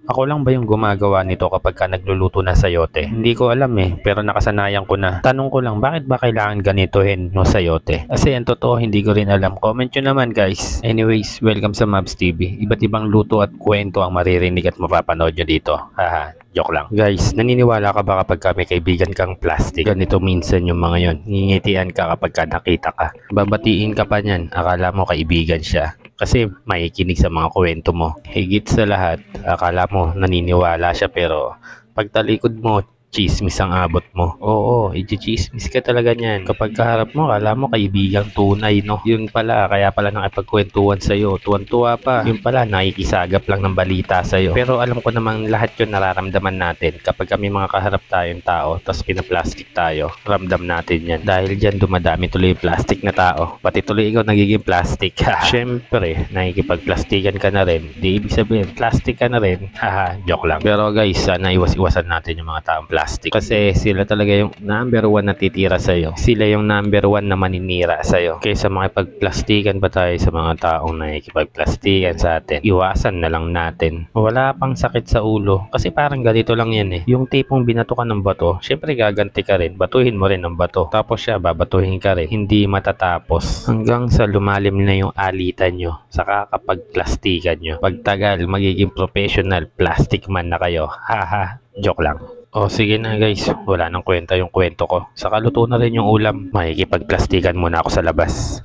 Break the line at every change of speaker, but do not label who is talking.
Ako lang ba yung gumagawa nito kapag ka nagluluto na sayote? Hindi ko alam eh, pero nakasanayan ko na. Tanong ko lang, bakit ba kailangan ganitohin yung sayote? Kasi ang totoo, hindi ko rin alam. Comment nyo naman guys. Anyways, welcome sa Mavs TV. Iba't ibang luto at kwento ang maririnig at mapapanood nyo dito. Haha, joke lang. Guys, naniniwala ka ba kapag ka may kaibigan kang plastic? Ganito minsan yung mga yon. Ngingitian ka kapag ka nakita ka. Babatiin ka pa niyan, akala mo kaibigan siya. Kasi makikinig sa mga kwento mo. Higit sa lahat, akala mo naniniwala siya pero pagtalikod mo, chismis ang abot mo. Oo, i-chismis ka talaga niyan. Kapag kaharap mo, akala mo kaibigang tunay, no? Yun pala, kaya pala nakipagkwentuhan sa'yo. Tuwan-tuwa pa. Yun pala, nakikisagap lang ng balita sa'yo. Pero alam ko namang lahat yun nararamdaman natin. Kapag kami mga kaharap tayong tao, tapos pinaplastic tayo, ramdam natin yan. Dahil dyan dumadami tuloy yung plastic na tao. Pati tuloy ikaw nagiging plastic. Siyempre, nakikipagplastikan ka na rin. Di ibig sabihin, plastic ka na rin. Haha, joke lang. Pero guys, sana iwas-iwasan natin yung mga taong plastic. Kasi sila talaga yung number one na titira sa'yo. Sila yung number one na maninira sa'yo. Kaysa makipagplastikan pa tayo sa mga taong nakikipagplastikan sa atin, iwasan na lang natin. Wala pang sakit sa ulo. Kasi parang ganito lang yan eh. Yung tipong binato ka ng bato, syempre gaganti ka rin. Batuhin mo rin ng bato. Tapos siya, babatuhin ka rin. Hindi matatapos. Hanggang sa lumalim na yung alitan nyo. Saka kapag plastikan nyo. Pagtagal, magiging professional plastic man na kayo. Haha, joke lang. O sige na guys, wala nang kwenta yung kwento ko. Saka luto na rin yung ulam. Makikipagplastikan muna ako sa labas.